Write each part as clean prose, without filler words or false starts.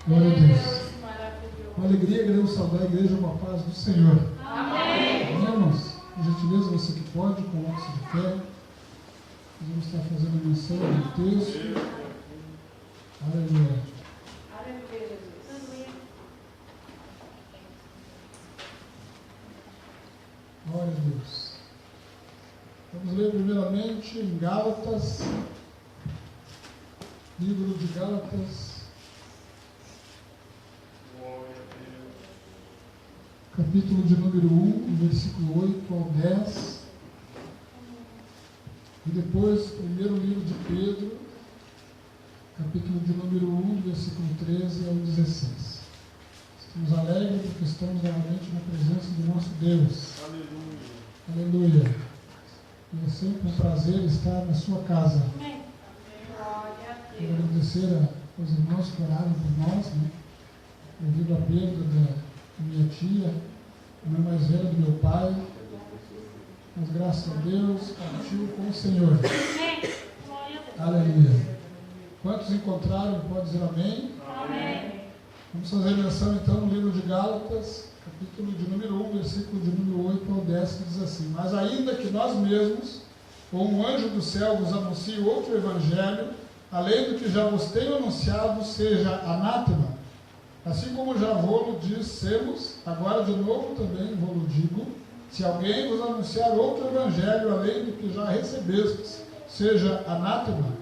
Glória a Deus. Uma alegria, queremos saudar a igreja, uma paz do Senhor. Amém. Irmãos, por gentileza, você que pode, coloque-se de pé. Nós vamos estar fazendo a menção do texto. Aleluia. Aleluia, Jesus. Glória a Deus. Vamos ler primeiramente em Gálatas, livro de Gálatas, capítulo de número 1, versículo 8 ao 10. E depois, primeiro livro de Pedro, capítulo de número 1, versículo 13 ao 16. Estamos alegres porque estamos novamente na presença do nosso Deus. Aleluia. Aleluia. E é sempre um prazer estar na sua casa. Amém. Glória a Quero Deus. agradecer aos irmãos que oraram por nós, devido à perda da minha tia, irmã mais velha do meu pai. Mas graças a Deus, partiu com o Senhor. Amém. Glória a Deus. Aleluia. Quantos encontraram, pode dizer amém? Amém. Vamos fazer menção então no livro de Gálatas, capítulo de número 1, versículo de número 8 ao 10, que diz assim: Mas ainda que nós mesmos, ou um anjo do céu vos anuncie outro evangelho, além do que já vos tenho anunciado, seja anátema. Assim como já vou-lo dissemos, agora de novo também vou-lo digo, se alguém vos anunciar outro evangelho, além do que já recebestes, seja anátema.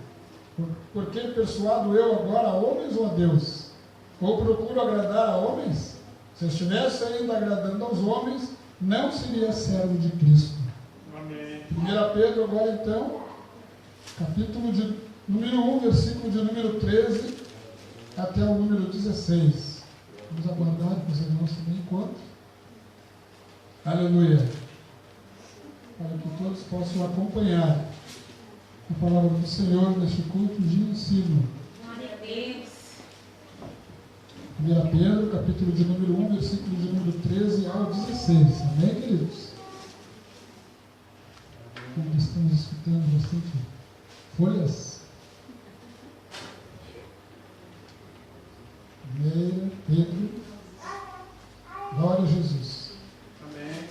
Porque persuado eu agora a homens ou a Deus? Ou procuro agradar a homens? Se eu estivesse ainda agradando aos homens, não seria servo de Cristo. Amém. 1 Pedro agora então, capítulo de número 1, versículo de número 13 até o número 16. Vamos aguardar que os irmãos também encontrem. Aleluia. Para que todos possam acompanhar a palavra do Senhor neste culto de ensino. Glória a Deus. 1 Pedro, capítulo de número 1, versículo de número 13 ao 16. Amém, queridos? Como estamos escutando bastante folhas. 1 Pedro. Glória a Jesus. Amém.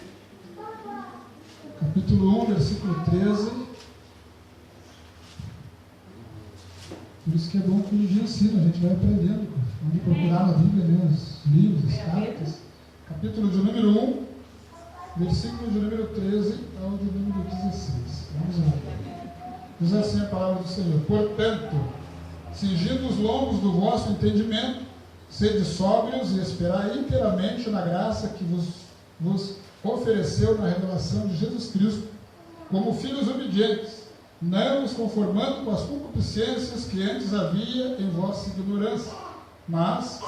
Capítulo 1, versículo 13. Por isso que é bom que o dia ensina, a gente vai aprendendo. Onde procurar na Bíblia, ler os livros, as cartas. Capítulo de número 1, versículo de número 13 ao de número 16. Vamos lá. Diz assim a palavra do Senhor: Portanto, cingindo os lombos do vosso entendimento, sede sóbrios e esperai inteiramente na graça que vos ofereceu na revelação de Jesus Cristo, como filhos obedientes, não vos conformando com as concupiscências que antes havia em vossa ignorância, mas,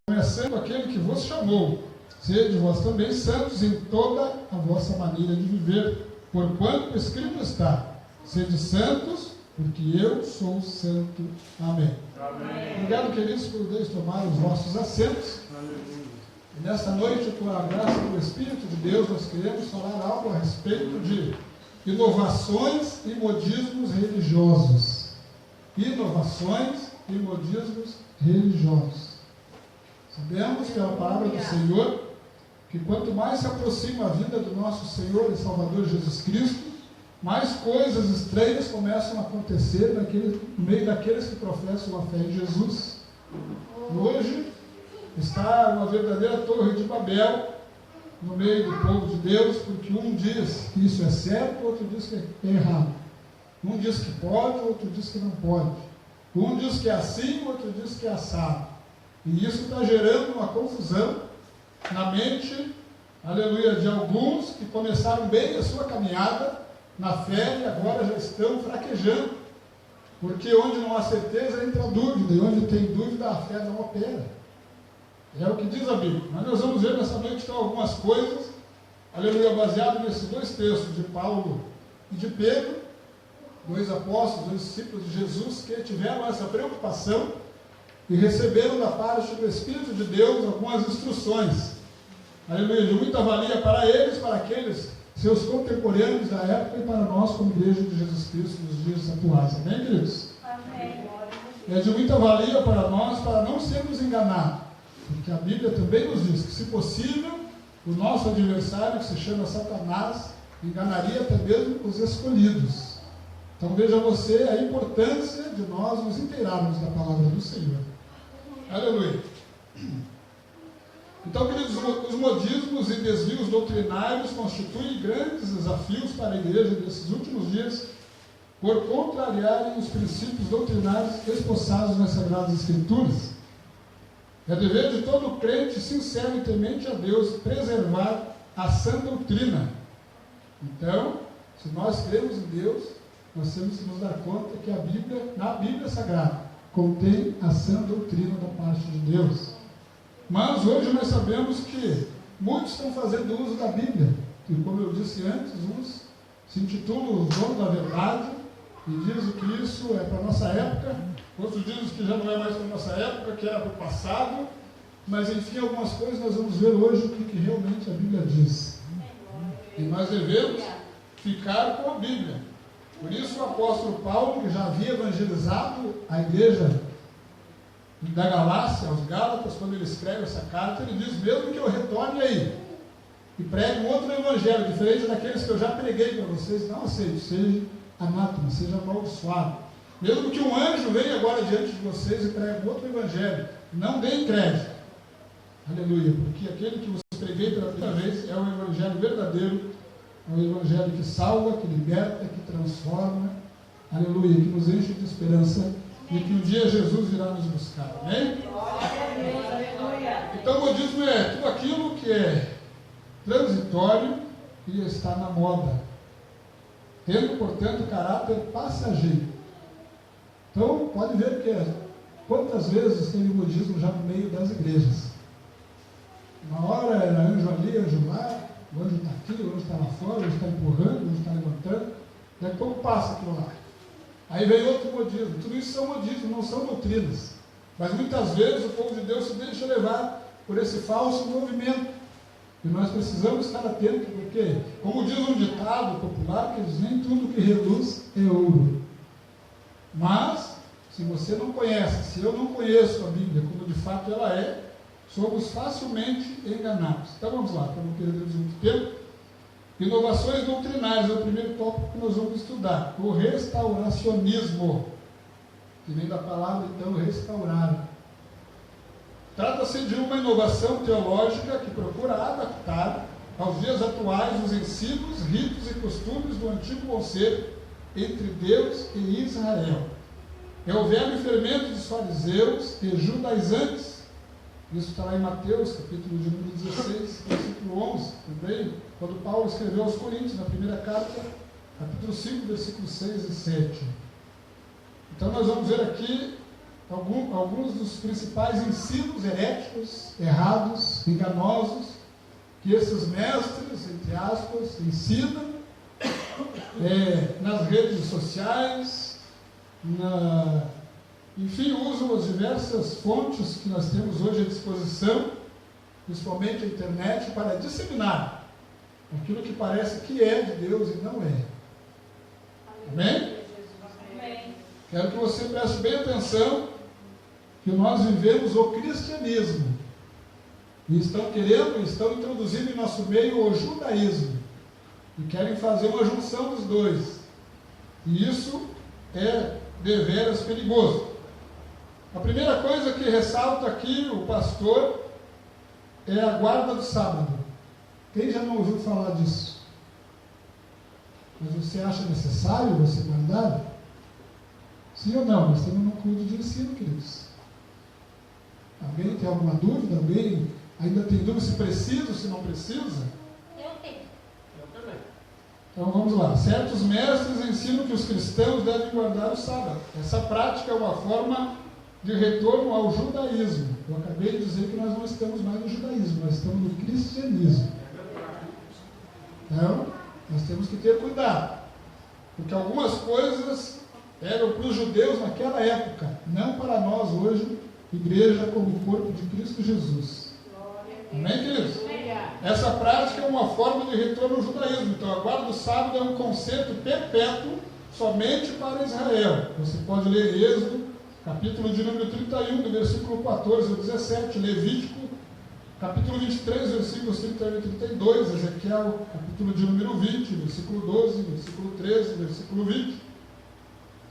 começando aquele que vos chamou, sede vós também santos em toda a vossa maneira de viver, porquanto escrito está: sede santos, porque eu sou santo. Amém. Amém. Obrigado, queridos, por poderes tomar os vossos assentos. Aleluia. E nesta noite, com a graça do Espírito de Deus, nós queremos falar algo a respeito de inovações e modismos religiosos. Inovações e modismos religiosos. Sabemos pela palavra do Senhor que quanto mais se aproxima a vinda do nosso Senhor e Salvador Jesus Cristo, mais coisas estranhas começam a acontecer no meio daqueles que professam a fé em Jesus. Hoje está uma verdadeira torre de Babel no meio do povo de Deus, porque um diz que isso é certo, outro diz que é errado. Um diz que pode, outro diz que não pode. Um diz que é assim, outro diz que é assado. E isso está gerando uma confusão na mente, aleluia, de alguns que começaram bem a sua caminhada na fé e agora já estão fraquejando. Porque onde não há certeza entra a dúvida, e onde tem dúvida a fé não opera. É o que diz a Bíblia. Mas nós vamos ver nessa noite então algumas coisas, aleluia, baseado nesses dois textos de Paulo e de Pedro, dois apóstolos, dois discípulos de Jesus, que tiveram essa preocupação e receberam da parte do Espírito de Deus algumas instruções, aleluia, de muita valia para eles, para aqueles seus contemporâneos da época e para nós como igreja de Jesus Cristo nos dias atuais. Amém, queridos? Amém. é de muita valia para nós, para não sermos enganados. Porque a Bíblia também nos diz que, se possível, o nosso adversário, que se chama Satanás, enganaria até mesmo os escolhidos. Então veja você a importância de nós nos inteirarmos da palavra do Senhor. Aleluia. Então, queridos, os modismos e desvios doutrinários constituem grandes desafios para a igreja desses últimos dias, por contrariarem os princípios doutrinários esboçados nas Sagradas Escrituras. É dever de todo crente sincero e temente a Deus preservar a sã doutrina. Então, se nós cremos em Deus, nós temos que nos dar conta que a Bíblia, na Bíblia Sagrada, contém a sã doutrina da parte de Deus. Mas hoje nós sabemos que muitos estão fazendo uso da Bíblia, e como eu disse antes, uns se intitulam os donos da verdade e dizem que isso é para a nossa época, outros dizem que já não é mais para a nossa época, que era para o passado, mas enfim, algumas coisas nós vamos ver hoje o que realmente a Bíblia diz. E nós devemos ficar com a Bíblia. Por isso o apóstolo Paulo, que já havia evangelizado a igreja da Galácia, aos Gálatas, quando ele escreve essa carta, ele diz: mesmo que eu retorne aí e pregue um outro evangelho, diferente daqueles que eu já preguei para vocês, não aceito, seja anátema, seja amaldiçoado. Mesmo que um anjo venha agora diante de vocês e pregue um outro evangelho, não deem crédito. Aleluia, porque aquele que vos preguei pela primeira vez é o evangelho verdadeiro, é o evangelho que salva, que liberta, que transforma, aleluia, que nos enche de esperança, e que um dia Jesus virá nos buscar, amém? Então o modismo é tudo aquilo que é transitório e está na moda, tendo, portanto, caráter passageiro. Então, pode ver que quantas vezes teve modismo já no meio das igrejas. Uma hora era anjo ali, anjo lá, o anjo está aqui, o anjo está lá fora, o anjo está empurrando, o anjo está levantando, daqui a pouco passa aquilo lá. Aí vem outro modismo. Tudo isso são modismos, não são doutrinas. Mas muitas vezes o povo de Deus se deixa levar por esse falso movimento. E nós precisamos estar atentos, porque, como diz um ditado popular, que diz: nem tudo que reluz é ouro. Mas, se você não conhece, se eu não conheço a Bíblia como de fato ela é, somos facilmente enganados. Então vamos lá, para não perdermos muito tempo. Inovações doutrinárias é o primeiro tópico que nós vamos estudar. O restauracionismo, que vem da palavra, então, restaurar. Trata-se de uma inovação teológica que procura adaptar aos dias atuais os ensinos, ritos e costumes do antigo conselho entre Deus e Israel. É o velho fermento dos fariseus e judaizantes. Isso está lá em Mateus, capítulo de número 16, versículo 11, também, quando Paulo escreveu aos Coríntios, na primeira carta, capítulo 5, versículos 6 e 7. Então nós vamos ver aqui alguns dos principais ensinos heréticos, errados, enganosos, que esses mestres, entre aspas, ensinam nas redes sociais, enfim, usam as diversas fontes que nós temos hoje à disposição, principalmente a internet, para disseminar aquilo que parece que é de Deus e não é. Amém? Amém. Quero que você preste bem atenção que nós vivemos o cristianismo e estão introduzindo em nosso meio o judaísmo e querem fazer uma junção dos dois, e isso é deveras perigoso. A primeira coisa que ressalta aqui o pastor é a guarda do sábado. Quem já não ouviu falar disso? Mas você acha necessário você guardar? Sim ou não? Nós estamos num culto de ensino, queridos. Alguém tem alguma dúvida? Alguém ainda tem dúvida se precisa ou se não precisa? Eu tenho. Eu também. Então vamos lá. Certos mestres ensinam que os cristãos devem guardar o sábado. Essa prática é uma forma de retorno ao judaísmo. Eu acabei de dizer que nós não estamos mais no judaísmo, nós estamos no cristianismo. Então, nós temos que ter cuidado, porque algumas coisas eram para os judeus naquela época, não para nós hoje, igreja como corpo de Cristo Jesus. Amém, queridos? Essa prática é uma forma de retorno ao judaísmo. Então, a guarda do sábado é um conceito perpétuo somente para Israel. Você pode ler Êxodo, capítulo de número 31, do versículo 14 ao 17, Levítico, capítulo 23, versículos 31 e 32, Ezequiel, capítulo de número 20, versículo 12, versículo 13, versículo 20.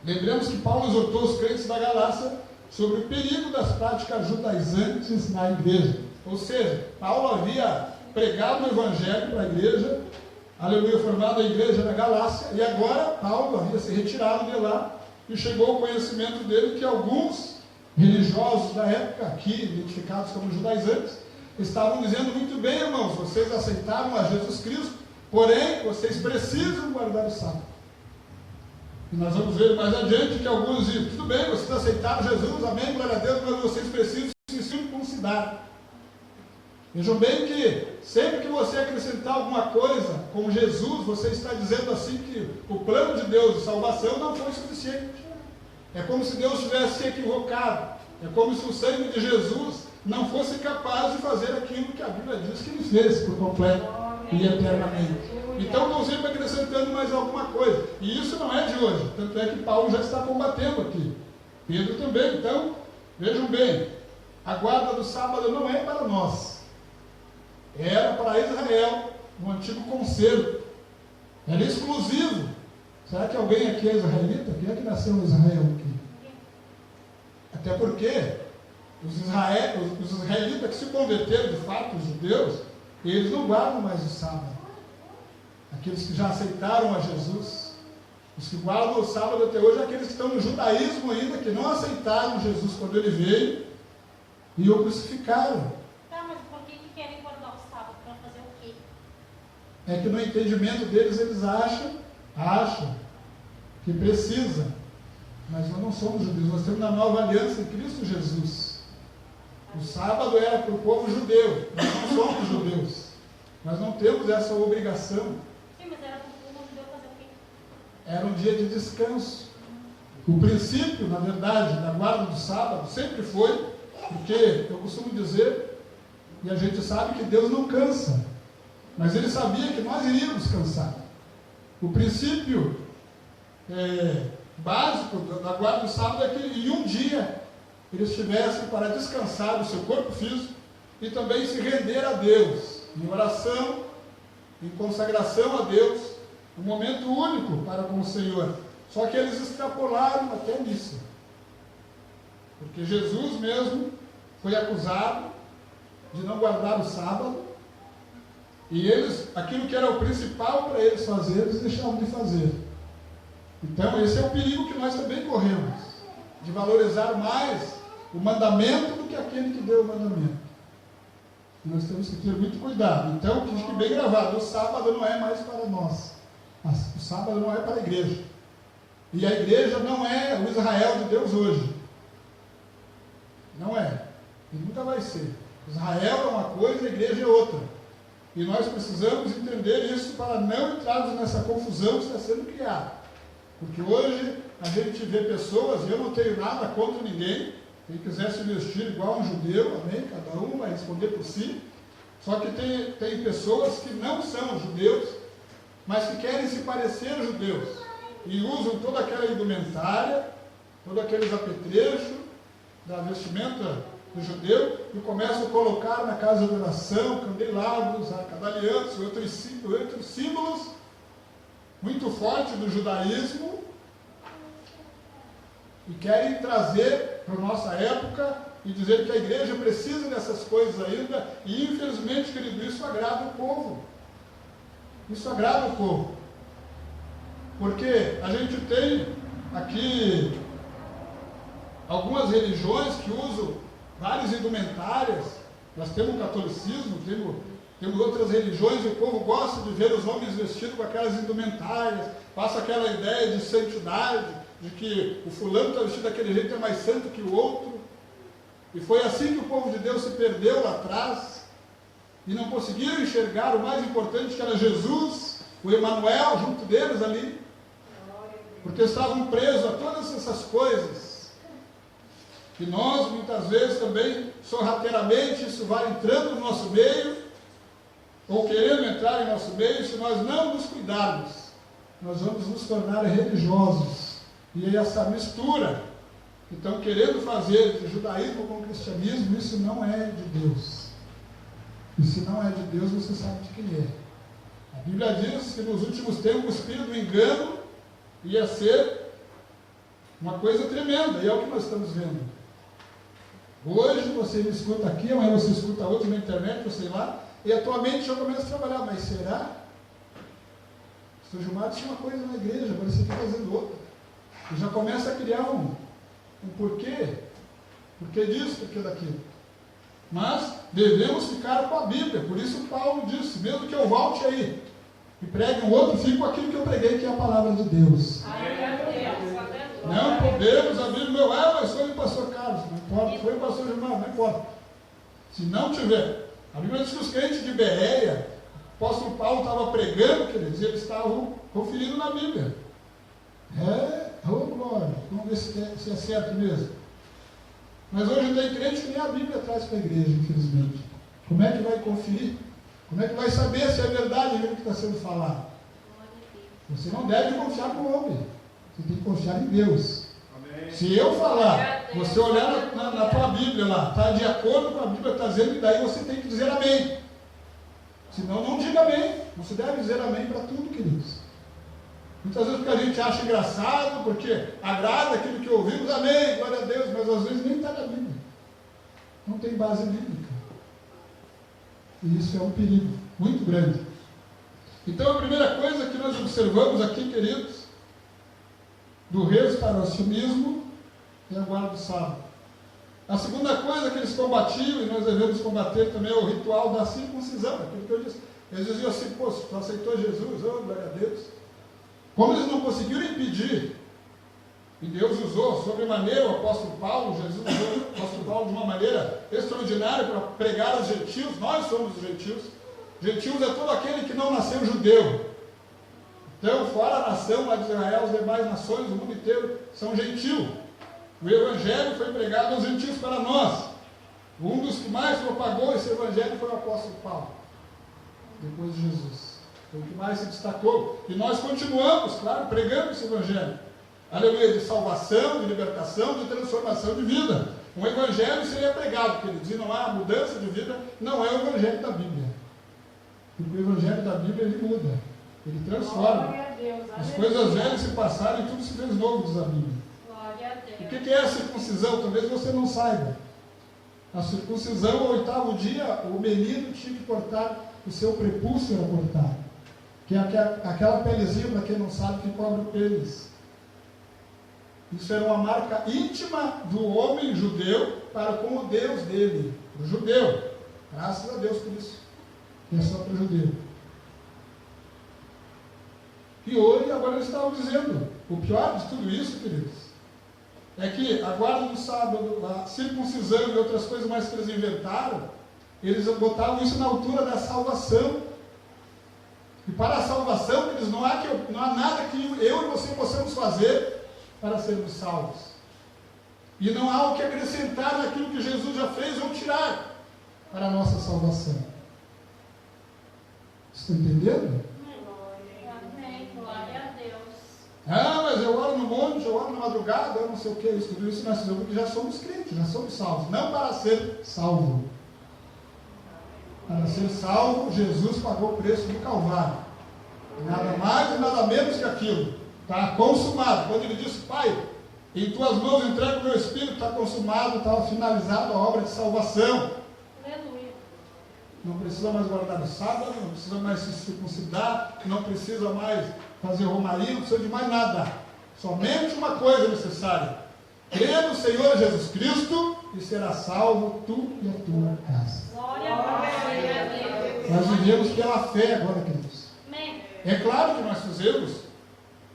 Lembremos que Paulo exortou os crentes da Galácia sobre o perigo das práticas judaizantes na igreja. Ou seja, Paulo havia pregado o evangelho para a igreja, aleluia, formado a igreja da Galácia, e agora Paulo havia se retirado de lá, e chegou ao conhecimento dele que alguns religiosos da época, aqui identificados como judaizantes, estavam dizendo: muito bem, irmãos, vocês aceitaram a Jesus Cristo, porém vocês precisam guardar o sábado. E nós vamos ver mais adiante que alguns dizem: tudo bem, vocês aceitaram Jesus, amém, glória a Deus, mas vocês precisam se circuncidar. Vejam bem que sempre que você acrescentar alguma coisa com Jesus, você está dizendo assim que o plano de Deus de salvação não foi suficiente. É como se Deus tivesse se equivocado. É como se o sangue de Jesus não fosse capaz de fazer aquilo que a Bíblia diz que ele fez por completo e eternamente. Então estão sempre acrescentando mais alguma coisa. E isso não é de hoje. Tanto é que Paulo já está combatendo aqui. Pedro também. Então, vejam bem, a guarda do sábado não é para nós. Era para Israel, no antigo concerto. Era exclusivo. Será que alguém aqui é israelita? Quem é que nasceu em Israel aqui? Até porque os israelitas que se converteram de fato, os judeus, eles não guardam mais o sábado. Aqueles que já aceitaram a Jesus, os que guardam o sábado até hoje, aqueles que estão no judaísmo ainda, que não aceitaram Jesus quando ele veio e o crucificaram. Tá, mas por que querem guardar o sábado? Para fazer o quê? É que no entendimento deles, eles acham que precisa. Mas nós não somos judeus, nós temos na nova aliança em Cristo Jesus. O sábado era para o povo judeu, nós não somos judeus. Nós não temos essa obrigação. Sim, mas era para o povo judeu fazer o quê? Era um dia de descanso. O princípio, na verdade, da guarda do sábado sempre foi, porque eu costumo dizer, e a gente sabe que Deus não cansa, mas Ele sabia que nós iríamos cansar. O princípio básico da guarda do sábado é que em um dia eles tivessem para descansar o seu corpo físico e também se render a Deus, em oração, em consagração a Deus, um momento único para com o Senhor. Só que eles extrapolaram até nisso, porque Jesus mesmo foi acusado de não guardar o sábado, e eles, aquilo que era o principal para eles fazer, eles deixavam de fazer. Então esse é o perigo que nós também corremos, de valorizar mais o mandamento do que aquele que deu o mandamento. Nós temos que ter muito cuidado. Então, que fique bem gravado, o sábado não é mais para nós. O sábado não é para a igreja. E a igreja não é o Israel de Deus hoje. Não é. E nunca vai ser. Israel é uma coisa, a igreja é outra. E nós precisamos entender isso para não entrarmos nessa confusão que está sendo criada. Porque hoje a gente vê pessoas, e eu não tenho nada contra ninguém, quem quiser se vestir igual um judeu, amém? Cada um vai responder por si. Só que tem pessoas que não são judeus, mas que querem se parecer judeus. E usam toda aquela indumentária, todos aqueles apetrechos da vestimenta do judeu, e começam a colocar na casa de oração candelabros, arcadaliantes, outros símbolos muito fortes do judaísmo, e querem trazer para a nossa época e dizer que a igreja precisa dessas coisas ainda, e infelizmente, querido, isso agrada o povo. Isso agrada o povo. Porque a gente tem aqui algumas religiões que usam várias indumentárias. Nós temos o catolicismo, temos outras religiões, e o povo gosta de ver os homens vestidos com aquelas indumentárias, passa aquela ideia de santidade, de que o fulano está vestido daquele jeito, é mais santo que o outro. E foi assim que o povo de Deus se perdeu lá atrás, e não conseguiram enxergar o mais importante, que era Jesus, o Emanuel, junto deles ali, porque estavam presos a todas essas coisas. E nós, muitas vezes, também, sorrateiramente, isso vai entrando no nosso meio, ou querendo entrar em nosso meio. Se nós não nos cuidarmos, nós vamos nos tornar religiosos. E essa mistura que estão querendo fazer de judaísmo com cristianismo, isso não é de Deus. E se não é de Deus, você sabe de quem é. A Bíblia diz que nos últimos tempos o espírito do engano ia ser uma coisa tremenda, e é o que nós estamos vendo. Hoje você me escuta aqui, amanhã você escuta outro na internet, eu sei lá, e a tua mente já começa a trabalhar. Mas será? O Gilmar tinha uma coisa na igreja, agora você está fazendo outra. E já começa a criar um porquê. Porquê disso, porquê daquilo. Mas devemos ficar com a Bíblia. Por isso Paulo disse, mesmo que eu volte aí e pregue um outro, fico com aquilo que eu preguei, que é a palavra de Deus. Não podemos abrir meu, mas foi o pastor Carlos, não importa, foi o pastor Gilmar, não importa. Se não tiver, a Bíblia diz que os crentes de Bereia, o apóstolo Paulo estava pregando, queridos, eles estavam conferindo na Bíblia. Glória, vamos ver se é certo mesmo. Mas hoje tem crente que nem a Bíblia traz para a igreja, infelizmente. Como é que vai conferir? Como é que vai saber se é verdade aquilo que está sendo falado? Você não deve confiar no homem. Você tem que confiar em Deus. Amém. Se eu falar, você olhar na tua Bíblia lá, está de acordo com a Bíblia está dizendo, e daí você tem que dizer amém. Senão não diga amém. Não se deve dizer amém para tudo, queridos. Muitas vezes porque a gente acha engraçado, porque agrada aquilo que ouvimos, amém, glória a Deus, mas às vezes nem está na Bíblia. Não tem base bíblica. E isso é um perigo muito grande. Então a primeira coisa que nós observamos aqui, queridos, do restauracionismo é a guarda do sábado. A segunda coisa que eles combatiam, e nós devemos combater também, é o ritual da circuncisão. Aquilo que eu disse. Eles diziam assim, pô, tu aceitou Jesus, oh, glória a Deus. Como eles não conseguiram impedir, e Deus usou sobremaneira o apóstolo Paulo, Jesus usou o apóstolo Paulo de uma maneira extraordinária para pregar aos gentios. Nós somos os gentios. Gentios é todo aquele que não nasceu judeu. Então, fora a nação lá de Israel, as demais nações, o mundo inteiro são gentios. O evangelho foi pregado aos gentios para nós. Um dos que mais propagou esse evangelho foi o apóstolo Paulo, depois de Jesus. Foi o que mais se destacou. E nós continuamos, claro, pregando esse evangelho. Aleluia, de salvação, de libertação, de transformação de vida. Um evangelho seria pregado, queridos, e não há mudança de vida, não é o evangelho da Bíblia. Porque o evangelho da Bíblia, ele muda, ele transforma. As coisas velhas se passaram e tudo se fez novo, diz a Bíblia. O que é a circuncisão? Talvez você não saiba. A circuncisão, ao 8º dia, o menino tinha que cortar, o seu prepúcio era cortado. Que é aquela pelezinha, para quem não sabe, que cobre o pênis. Isso era uma marca íntima do homem judeu para com o Deus dele, o judeu. Graças a Deus por isso. Que é só para o judeu. E hoje, agora eles estavam dizendo, o pior de tudo isso, queridos, é que a guarda do sábado, a circuncisão e outras coisas mais que eles inventaram, eles botavam isso na altura da salvação. E para a salvação, eles não há nada que eu e você possamos fazer para sermos salvos. E não há o que acrescentar naquilo que Jesus já fez ou tirar para a nossa salvação. Estão entendendo? Amém, glória a Deus. Mas eu oro no monte, eu oro na madrugada, eu não sei o que, tudo isso nós fizemos porque já somos crentes, já somos salvos. Não para ser salvo. Para ser salvo, Jesus pagou o preço do Calvário. Nada mais e nada menos que aquilo. Está consumado. Quando ele disse, Pai, em tuas mãos entrego o meu espírito, está consumado, está finalizada a obra de salvação. Aleluia. Não precisa mais guardar o sábado, não precisa mais se circuncidar, não precisa mais fazer romaria, não precisa de mais nada. Somente uma coisa necessária: crê no Senhor Jesus Cristo e será salvo tu e a tua casa. Glória a Deus. Nós vivemos pela fé agora, queridos. Amém. É claro que nós fizemos,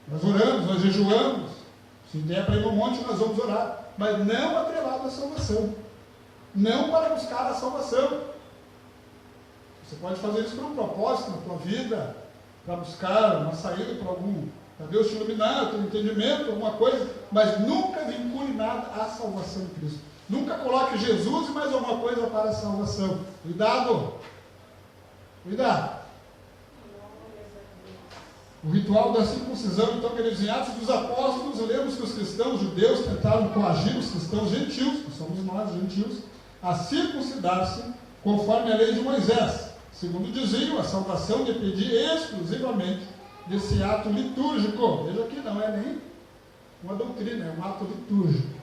nós oramos, nós jejuamos. Se der para ir no monte, nós vamos orar, mas não atrelado à salvação, não para buscar a salvação. Você pode fazer isso por um propósito na tua vida, para buscar uma saída para Deus te iluminar, ter entendimento, alguma coisa, mas nunca vincule nada à salvação de Cristo. Nunca coloque Jesus e mais alguma coisa para a salvação. Cuidado! Cuidado! O ritual da circuncisão, então, queridos, em Atos dos Apóstolos, lemos que os cristãos judeus tentaram coagir os cristãos gentios, que somos nós, gentios, a circuncidar-se conforme a lei de Moisés. Segundo diziam, a salvação dependia exclusivamente desse ato litúrgico. Veja que não é nem uma doutrina, é um ato litúrgico.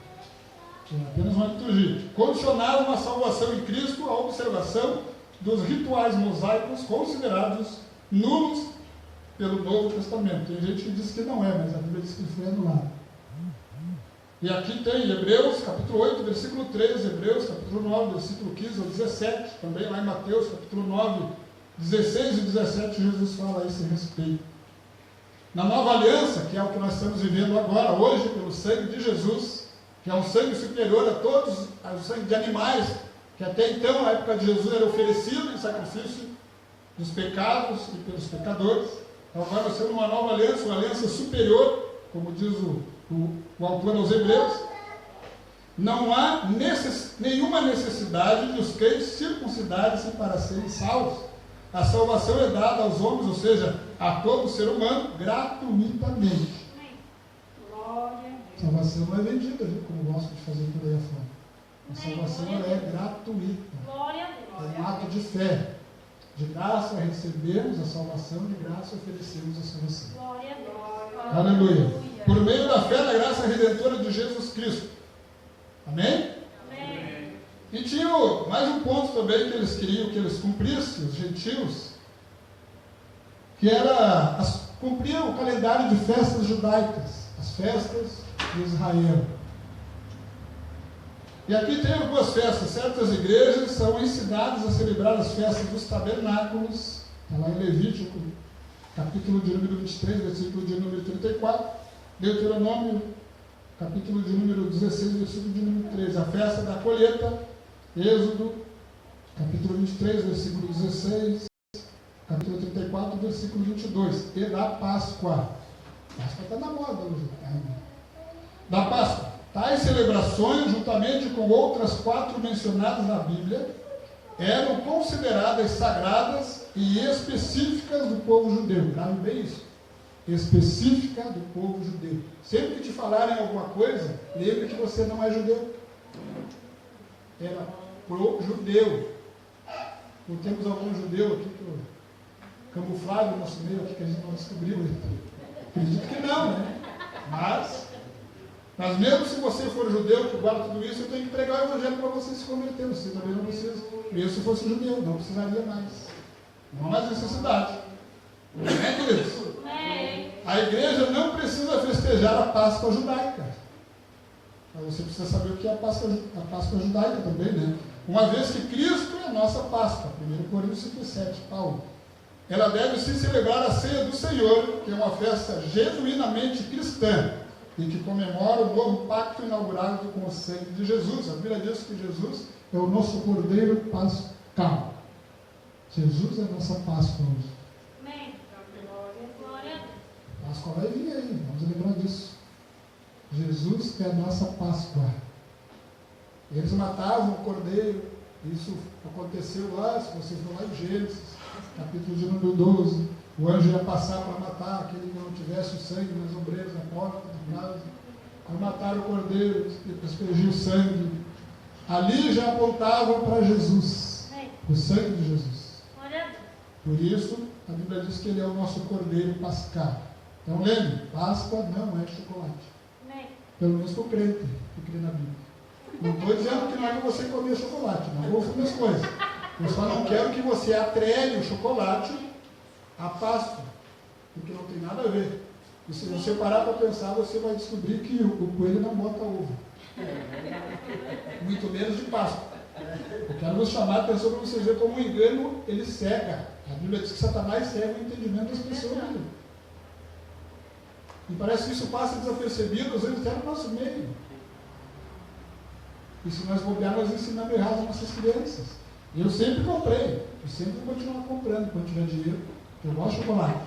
É apenas uma liturgia. Condicionaram a salvação em Cristo à observação dos rituais mosaicos considerados nulos pelo Novo Testamento. Tem gente que diz que não é, mas a Bíblia diz que ele foi anulado. E aqui tem Hebreus, capítulo 8, versículo 13, Hebreus, capítulo 9, versículo 15 ao 17, também lá em Mateus, capítulo 9, 16 e 17, Jesus fala a esse respeito. Na nova aliança, que é o que nós estamos vivendo agora, hoje, pelo sangue de Jesus, que é um sangue superior a todos, ao sangue de animais, que até então, na época de Jesus, era oferecido em sacrifício dos pecados e pelos pecadores. Então agora nós temos uma nova aliança, uma aliança superior, como diz o autor aos Hebreus. Não há nenhuma necessidade de os crentes circuncidarem-se para serem salvos. A salvação é dada aos homens, ou seja, a todo ser humano, gratuitamente. A salvação não é vendida, viu? Como gosto de fazer por aí afora. A salvação é gratuita. É um ato de fé. De graça recebemos a salvação, de graça oferecemos a salvação. Glória a Deus. Aleluia. Por meio da fé na graça redentora de Jesus Cristo. Amém? Amém. E tinha mais um ponto também que eles queriam que eles cumprissem, os gentios, que era cumprir o calendário de festas judaicas, as festas de Israel. E aqui tem algumas festas. Certas igrejas são ensinadas a celebrar as festas dos tabernáculos. Está lá em Levítico, capítulo de número 23, versículo de número 34. Deuteronômio, capítulo de número 16, versículo de número 13. A festa da colheita. Êxodo, capítulo 23, versículo 16. Capítulo 34, versículo 22. E da Páscoa. Páscoa está na moda hoje. Da Páscoa. Tais celebrações, juntamente com outras 4 mencionadas na Bíblia, eram consideradas sagradas e específicas do povo judeu. Grave bem isso. Específica do povo judeu. Sempre que te falarem alguma coisa, lembre que você não é judeu. Era pro judeu. Não temos algum judeu aqui camuflado no nosso meio aqui que a gente não descobriu. Acredito que não, né? Mas mesmo se você for judeu, que guarda tudo isso, eu tenho que pregar o evangelho para você se converter. Você também não precisa. Mesmo se fosse judeu, não precisaria mais. Não há mais necessidade. Não é, queridos? A igreja não precisa festejar a Páscoa judaica. Mas você precisa saber o que é a Páscoa judaica também, né? Uma vez que Cristo é a nossa Páscoa. 1 Coríntios 5,7, Paulo. Ela deve se celebrar a ceia do Senhor, que é uma festa genuinamente cristã e que comemora o novo pacto inaugurado com o sangue de Jesus. A Bíblia diz que Jesus é o nosso Cordeiro Pascal. Jesus é a nossa Páscoa hoje. Amém. Glória a Deus. Páscoa vai vir aí, vamos lembrar disso. Jesus é a nossa Páscoa. Eles matavam o cordeiro. Isso aconteceu lá, se você for lá em Gênesis, capítulo de número 12. O anjo ia passar para matar aquele que não tivesse o sangue nas ombreiras da porta da casa. Aí mataram o cordeiro, aspergiu o sangue. Ali já apontavam para Jesus, o sangue de Jesus. Por isso, a Bíblia diz que ele é o nosso cordeiro pascal. Então lembre, Páscoa não é chocolate. Pelo menos para o crente que crê na Bíblia. Não estou dizendo que não é para você comer chocolate, não vou fazer as coisas. Eu só não quero que você atrele o chocolate à Páscoa, porque não tem nada a ver. E se você parar para pensar, você vai descobrir que o coelho não bota ovo. Muito menos de Páscoa. Eu quero vos chamar a atenção para vocês verem como o engano ele cega. A Bíblia diz que Satanás cega o entendimento das pessoas. E parece que isso passa desapercebido, às vezes até no nosso meio. E se nós bobearmos, nós ensinamos errado as nossas crianças. Eu sempre comprei, eu sempre vou continuar comprando quando tiver dinheiro. Eu gosto de chocolate.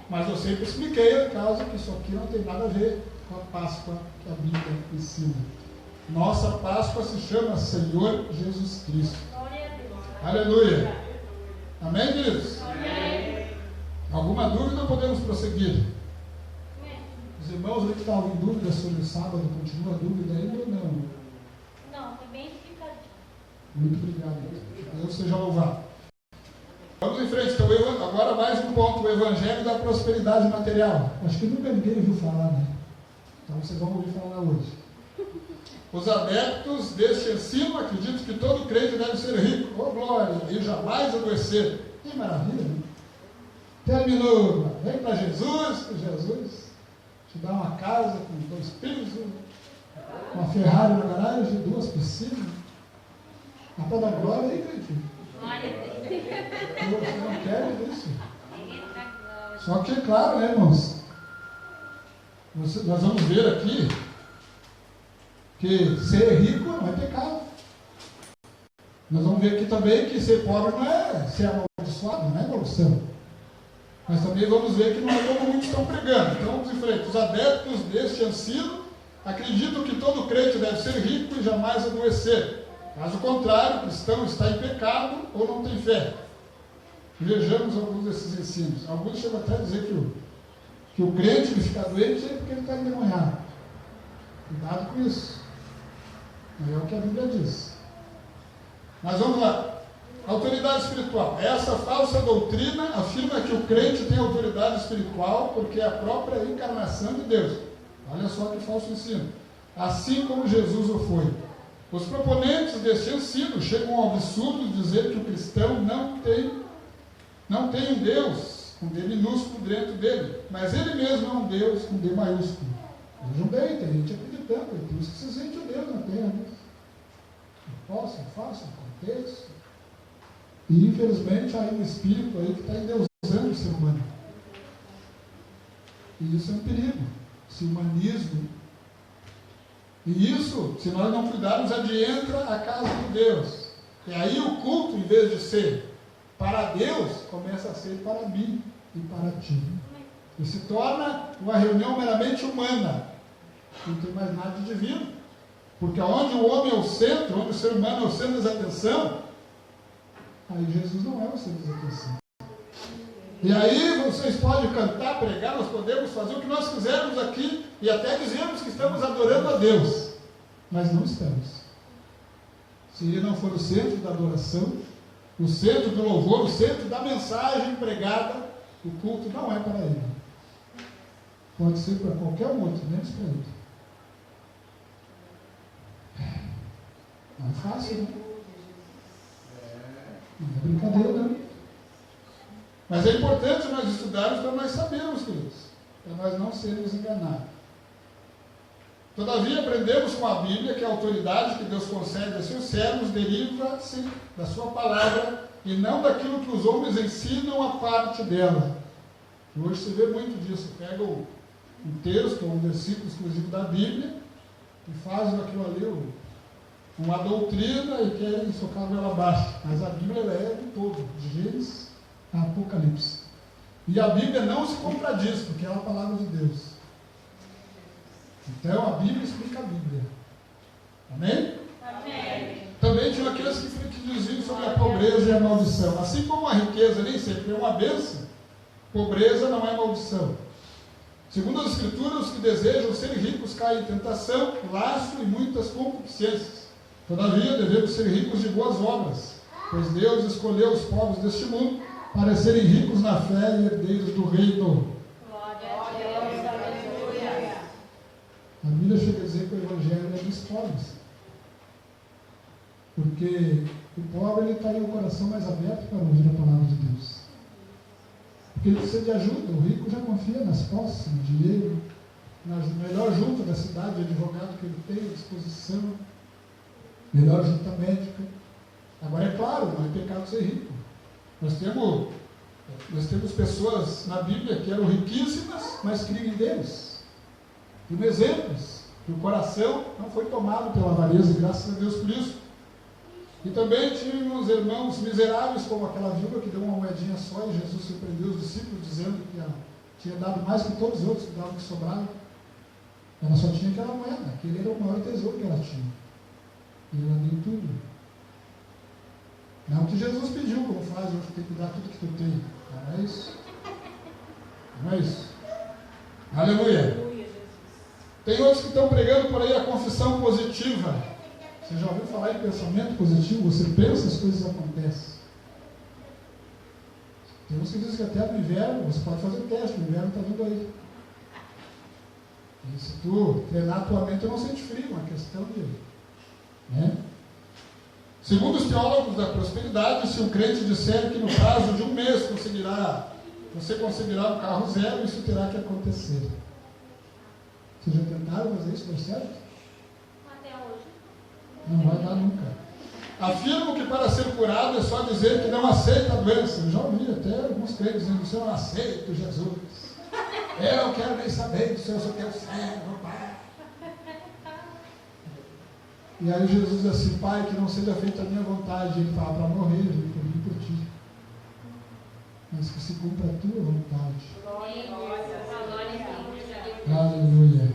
Mas eu sempre expliquei a causa que isso aqui não tem nada a ver com a Páscoa que a Bíblia ensina. Nossa Páscoa se chama Senhor Jesus Cristo. Aleluia. Amém, queridos? Amém. Alguma dúvida, podemos prosseguir? Os irmãos ali que estavam em dúvida sobre o sábado, continua a dúvida ainda ou não? Não, foi bem explicadinho. Muito obrigado. Deus seja louvado. Vamos em frente, então, agora mais um ponto, o Evangelho da Prosperidade Material. Acho que nunca ninguém ouviu falar, né? Então vocês vão ouvir falar hoje. Os adeptos deste ensino acreditam que todo crente deve ser rico, oh glória, e jamais adoecer. Que maravilha, né? Terminou, vem para Jesus, que Jesus te dá uma casa com 2 pisos, uma Ferrari na garagem, 2 piscinas. Até da glória aí, crente. Você não quer isso? Só que, claro, né, irmãos? Nós vamos ver aqui que ser rico não é pecado. Nós vamos ver aqui também que ser pobre não é ser amaldiçoado, não é maldição. Mas também vamos ver que não é como muitos estão pregando. Então vamos em frente. Os adeptos deste ensino acreditam que todo crente deve ser rico e jamais adoecer. Caso contrário, o cristão está em pecado ou não tem fé. Vejamos alguns desses ensinos. Alguns chegam até a dizer que o crente que fica doente é porque ele está endemoniado. Cuidado com isso. Não é o que a Bíblia diz. Mas vamos lá. Autoridade espiritual. Essa falsa doutrina afirma que o crente tem autoridade espiritual porque é a própria encarnação de Deus. Olha só que falso ensino. Assim como Jesus o foi. Os proponentes deste ensino chegam ao absurdo de dizer que o cristão não tem um Deus com D minúsculo dentro dele, mas ele mesmo é um Deus com D maiúsculo. Vejam bem, tem gente acreditando, por isso que se sente o Deus na terra. Né? Eu posso, eu faço, eu aconteço. E infelizmente há um espírito aí que está endeusando o ser humano. E isso é um perigo, esse humanismo. E isso, se nós não cuidarmos, adientra a casa de Deus. E aí o culto, em vez de ser para Deus, começa a ser para mim e para ti. E se torna uma reunião meramente humana. Não tem mais nada de divino. Porque onde o homem é o centro, onde o ser humano é o centro das atenção, aí Jesus não é o centro das atenção. E aí vocês podem cantar, pregar, nós podemos fazer o que nós quisermos aqui e até dizemos que estamos adorando a Deus. Mas não estamos. Se ele não for o centro da adoração, o centro do louvor, o centro da mensagem pregada, o culto não é para ele. Pode ser para qualquer um outro, menos para ele. Não é fácil, né? Não é brincadeira, não. Mas é importante nós estudarmos para nós sabermos, queridos, para nós não sermos enganados. Todavia, aprendemos com a Bíblia que a autoridade que Deus concede a seus servos deriva-se da sua palavra e não daquilo que os homens ensinam a parte dela. E hoje se vê muito disso. Pega um texto, um versículo exclusivo da Bíblia e fazem aquilo ali uma doutrina e querem socar ela abaixo. Mas a Bíblia é de todo, de Gênesis a Apocalipse. E a Bíblia não se contradiz, porque é a palavra de Deus. Então a Bíblia explica a Bíblia. Amém? Amém. Também tinha aqueles que diziam sobre a pobreza e a maldição. Assim como a riqueza nem sempre é uma bênção, pobreza não é maldição. Segundo as Escrituras, os que desejam ser ricos caem em tentação, laço e muitas concupiscências. Todavia, devemos ser ricos de boas obras, pois Deus escolheu os pobres deste mundo para serem ricos na fé e herdeiros do reino. Glória a Deus, aleluia. A Bíblia chega a dizer que o Evangelho é dos pobres. Porque o pobre ele está em um coração mais aberto para ouvir a palavra de Deus. Porque ele precisa de ajuda. O rico já confia nas posses, no dinheiro, na melhor junta da cidade, de advogado que ele tem à disposição, melhor junta médica. Agora é claro, não é pecado ser rico. Nós temos pessoas na Bíblia que eram riquíssimas, mas criam em Deus. Temos exemplos que o coração não foi tomado pela avareza, e graças a Deus por isso. E também tínhamos irmãos miseráveis, como aquela viúva que deu uma moedinha só, e Jesus surpreendeu os discípulos dizendo que ela tinha dado mais que todos os outros que davam que sobrava. Ela só tinha aquela moeda, aquele era o maior tesouro que ela tinha. E ela deu tudo. Não que Jesus pediu, como faz, eu tenho que dar tudo que tu tem. Não é isso. Não é isso? Aleluia. Tem outros que estão pregando por aí a confissão positiva. Você já ouviu falar em pensamento positivo? Você pensa, as coisas acontecem. Tem uns que dizem que até no inverno, você pode fazer teste, o inverno está vindo aí. E se tu treinar a tua mente, tu não sente frio, é uma questão de... Né? Segundo os teólogos da prosperidade, se um crente disser que no prazo de um mês você conseguirá um carro zero, isso terá que acontecer. Vocês já tentaram fazer isso? Deu certo? Até hoje. Não vai dar nunca. Afirmo que para ser curado é só dizer que não aceita a doença. Eu já ouvi até alguns crentes dizendo: "Eu não aceito Jesus. Eu não quero nem saber do Senhor, só quero servo, Pai." E aí Jesus diz assim: "Pai, que não seja feita a minha vontade." Ele fala para morrer, ele por mim, por ti. Mas que se cumpra a tua vontade. Aleluia.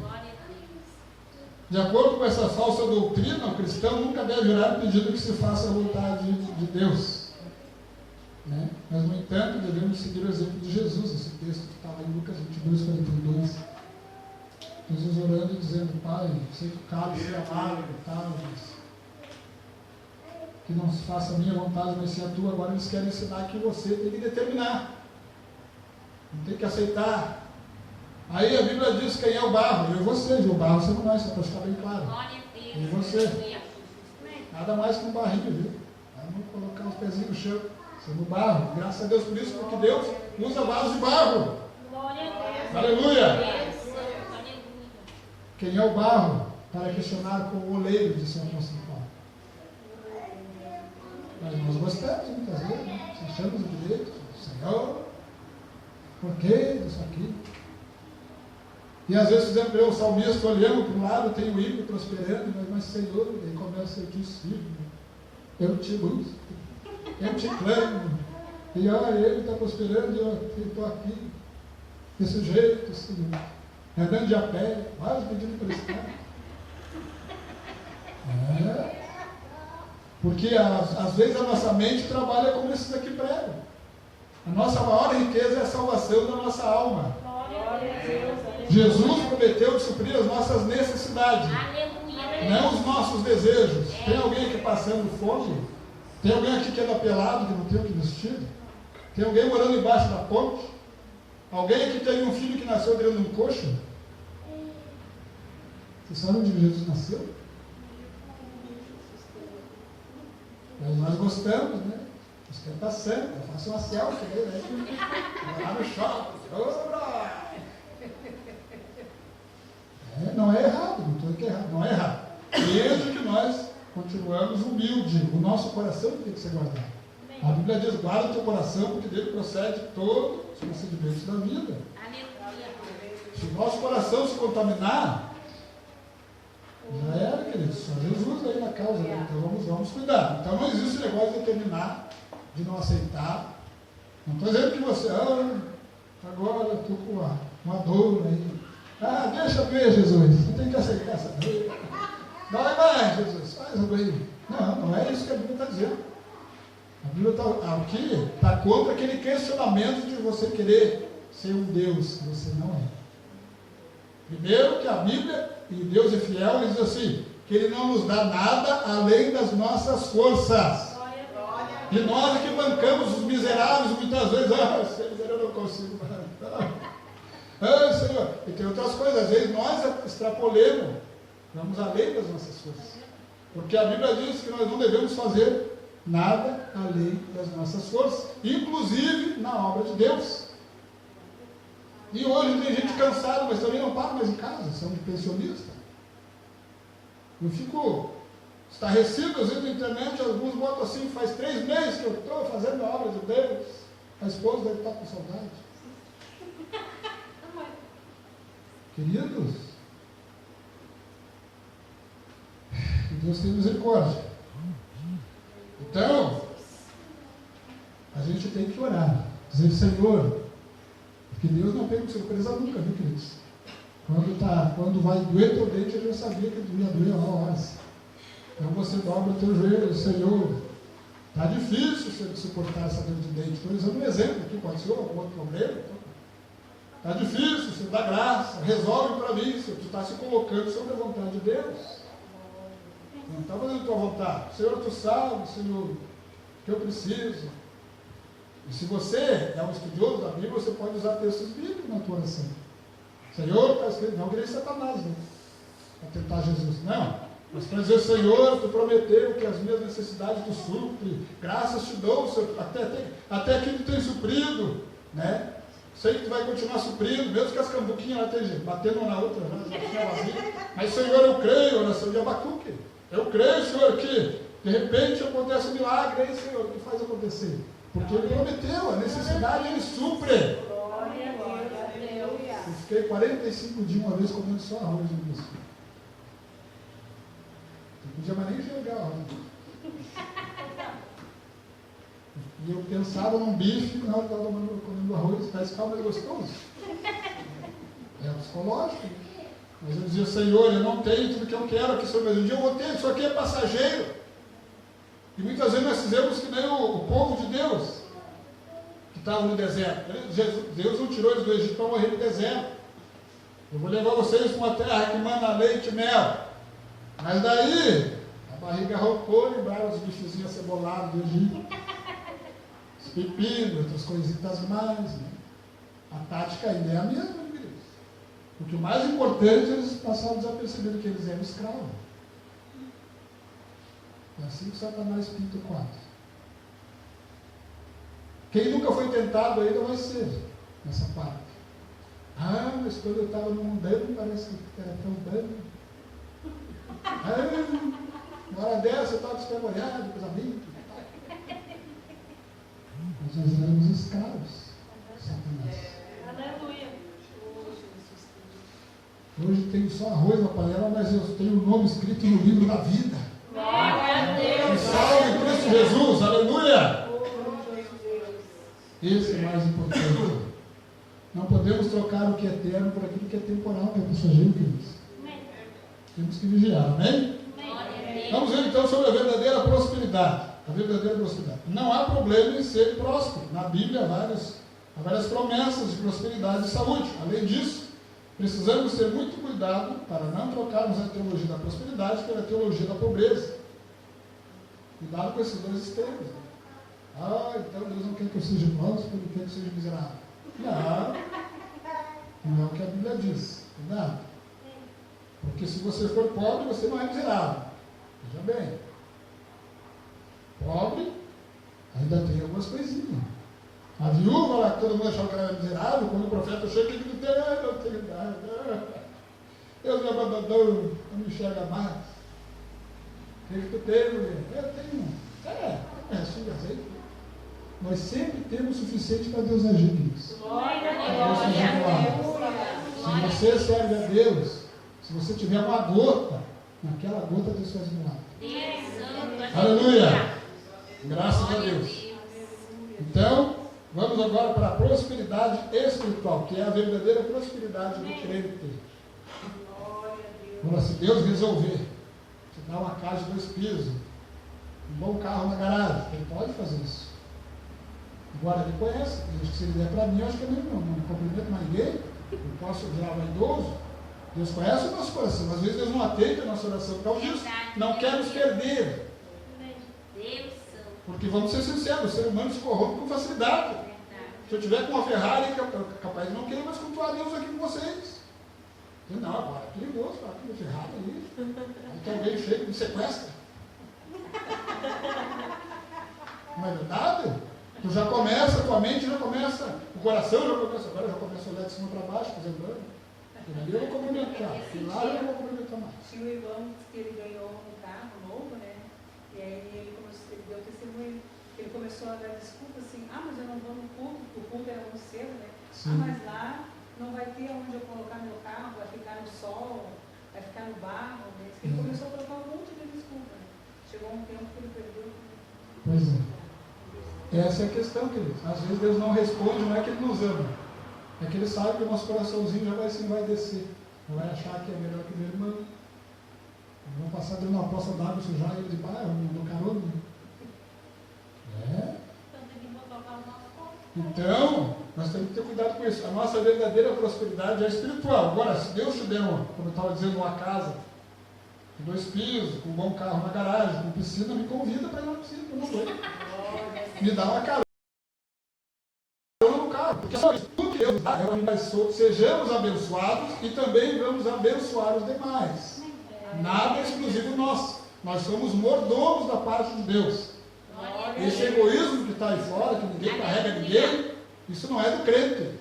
De acordo com essa falsa doutrina, o cristão nunca deve orar pedindo que se faça a vontade de Deus. Né? Mas, no entanto, devemos seguir o exemplo de Jesus. Esse texto que está lá em Lucas 22, 42. Jesus orando e dizendo: "Pai, sei que o cálice é amargo e tal, mas que não se faça a minha vontade, mas sim a tua." Agora eles querem ensinar que você tem que determinar. Não tem que aceitar. Aí a Bíblia diz quem é o barro. Eu e você, o barro você não é, só para ficar bem claro. E você. Nada mais que um barrinho, viu? Vamos colocar os pezinhos no chão. Sendo barro. Graças a Deus por isso, porque Deus usa vasos de barro. Aleluia! Quem é o barro para questionar com o oleiro de São Paulo? Mas nós gostamos muitas vezes, né? Achamos o direito, Senhor, por que isso aqui? E às vezes fizemos ver o salmista olhando para um lado, tem o ímpio prosperando, mas Senhor, ele começa a dizer: "Eu te busco, eu te clamo." E olha, ele está prosperando e eu estou aqui, desse jeito, Senhor, andando de a pé, quase pedindo emprestado. Porque às vezes a nossa mente trabalha como esses aqui pregam. A nossa maior riqueza é a salvação da nossa alma. Jesus prometeu de suprir as nossas necessidades, não os nossos desejos. Tem alguém aqui passando fome? Tem alguém aqui que anda pelado, que não tem o que vestir? Tem alguém morando embaixo da ponte? Alguém aqui tem um filho que nasceu dentro de um coxo? Vocês sabem onde Jesus nasceu? Mas nós gostamos, né? Ostentação, eu faço uma selfie, né? Vou lá no shopping. Não é errado, não estou dizendo que é errado, não é errado. Desde que nós continuamos humildes, o nosso coração tem que ser guardado. A Bíblia diz: "Guarda o teu coração, porque dele procede todos os procedimentos da vida." Se o nosso coração se contaminar, já era, querido, só Jesus aí na causa, né? Então vamos cuidar. Então não existe negócio de determinar, de não aceitar. Não estou dizendo que você, agora estou com uma dor aí. Deixa ver, Jesus, você tem que aceitar essa dor. Não é mais, Jesus, faz o bem. Não é isso que a Bíblia está dizendo. A Bíblia está contra aquele questionamento de você querer ser um Deus que você não é. Primeiro que a Bíblia, e Deus é fiel, ele diz assim, que Ele não nos dá nada além das nossas forças. E nós aqui bancamos os miseráveis muitas vezes. Senhor, eu não consigo mais. Senhor. E tem outras coisas, às vezes nós extrapolemos, vamos além das nossas forças. Porque a Bíblia diz que nós não devemos fazer nada além das nossas forças, inclusive na obra de Deus. E hoje tem gente cansada, mas também não para mais em casa, são de pensionista. Eu fico estarrecido, às vezes na internet, alguns botam assim: "Faz 3 meses que eu estou fazendo a obra de Deus." A esposa deve estar com saudade. Queridos, que Deus tenha misericórdia. Então, a gente tem que orar, dizer: "Senhor", porque Deus não pega de surpresa nunca, viu, queridos? Quando vai doer teu dente, eu já sabia que ia doer a horas. Então você dobra o teu joelho: "Senhor, está difícil você suportar essa dor de dente." Estou usando um exemplo aqui, pode ser algum outro problema. Está difícil, Senhor, dá graça, resolve para mim, Senhor. Tu está se colocando sobre a vontade de Deus. Não está fazendo a tua vontade. Senhor, tu sabe, Senhor, que eu preciso. E se você é um estudioso da Bíblia, você pode usar textos bíblicos na tua oração. Senhor, está escrito, não queria Satanás, né? Para tentar Jesus. Não. Mas para dizer, Senhor, tu prometeu que as minhas necessidades tu supre. Graças te dou, Senhor, até aqui tu tens suprido, né? Sei que tu vai continuar suprindo, mesmo que as cambuquinhas lá estejam batendo uma na outra, já vazia. Mas, Senhor, eu creio, oração de Abacuque. Eu creio, Senhor, que de repente acontece um milagre aí, Senhor, que faz acontecer. Porque Ele prometeu, a necessidade Ele supre. Eu fiquei 45 dias uma vez comendo só arroz no meu filho. Não podia mais nem enxergar o arroz. E eu pensava num bife, na hora que eu estava comendo arroz, parece calma e gostoso. É psicológico. Mas eu dizia, Senhor, eu não tenho tudo que eu quero aqui sobre um dia eu vou ter, isso aqui é passageiro. E muitas vezes nós fizemos que nem o povo de Deus, que estava no deserto. Deus não tirou eles do Egito para morrer no deserto. Eu vou levar vocês para uma terra que manda leite e mel. Mas daí, a barriga roncou, lembraram os bichozinhos acebolados do Egito. Os pepinos, outras coisitas mais. Né? A tática ainda é a mesma. Porque o mais importante, eles passaram desapercebido que eles eram escravos. É assim que Satanás pinta o quadro. Quem nunca foi tentado ainda vai ser nessa parte. Ah, mas quando eu estava no mundano, parece que era tão dano. Uma hora dessa eu estava desfavoreado com os amigos. Mas nós éramos escravos. Satanás. Aleluia. Hoje tenho só arroz na panela, mas eu tenho o nome escrito no livro da vida. Glória a Deus. Salve Cristo Jesus, aleluia! Esse é o mais importante. Não podemos trocar o que é eterno por aquilo que é temporal, que é passageiro, queridos. Temos que vigiar, amém? Vamos ver então sobre a verdadeira prosperidade. A verdadeira prosperidade. Não há problema em ser próspero. Na Bíblia há várias promessas de prosperidade e saúde. Além disso, precisamos ter muito cuidado para não trocarmos a teologia da prosperidade pela teologia da pobreza. Cuidado com esses dois extremos. Então Deus não quer que eu seja próspero, Ele quer que eu seja miserável. Não é o que a Bíblia diz. Cuidado. Porque se você for pobre, você não é miserável. Veja bem. Pobre, ainda tem algumas coisinhas. A viúva lá, que todo mundo achava que ela era miserável, quando o profeta chega e diz, não tenho nada, Deus me abandonou, não me enxerga mais. O que tu tem, mulher? Eu tenho. Restinho de azeite. Nós sempre temos o suficiente para Deus agir, queridos. Se você serve a Deus, se você tiver uma gota, naquela gota Deus faz um milagre. Aleluia! Graças a Deus. Então, vamos agora para a prosperidade espiritual, que é a verdadeira prosperidade do crente. Agora, se Deus resolver te dar uma casa de 2 pisos, um bom carro na garagem, Ele pode fazer isso. Agora, Ele conhece. Acho que se Ele der para mim, eu acho que eu não cumprimento mais ninguém. Eu posso virar vaidoso. Deus conhece o nosso coração. Às vezes Deus não atende a nossa oração por causa disso. Não quer nos perder. Porque vamos ser sinceros, o ser humano se corrompe com facilidade. Se eu tiver com uma Ferrari, capaz de não querer mais cultuar Deus aqui com vocês. Não, agora é perigoso falar com uma Ferrari ali. Aí tem alguém cheio de sequestro. Não é verdade? Tu já começa, a tua mente já começa, o coração já começa, agora já começa a olhar de cima para baixo, fazendo dano. Ali eu vou cumprimentar, e lá eu não vou cumprimentar mais. Tinha um irmão que ele ganhou um carro novo, né? E aí ele deu testemunho, ele começou a dar desculpa assim, mas eu não vou no culto, porque o culto era muito cedo, né? Sim. Mas lá não vai ter onde eu colocar meu carro, vai ficar no sol, vai ficar no barro, né? Ele começou a colocar um monte de desculpa, né? Chegou um tempo que ele perdeu. Pois é. Essa é a questão, queridos. Às vezes Deus não responde, não é que Ele nos ama. É que Ele sabe que o nosso coraçãozinho já vai se envaidecer. Não vai achar que é melhor que meu irmão. Vão passar dentro de uma poça d'água, sujar ele de bairro, no carona. Então, Nós temos que ter cuidado com isso. A nossa verdadeira prosperidade é espiritual. Agora, se Deus te der, como eu estava dizendo, uma casa com 2 pisos, com um bom carro na garagem, com piscina, me convida para ir na piscina, eu não vou. Me dá uma carona no carro. Porque tudo que Deus dá, sejamos abençoados e também vamos abençoar os demais. Nada é exclusivo nosso. Nós somos mordomos da parte de Deus. Esse egoísmo que está aí fora, que ninguém carrega ninguém, isso não é do crente.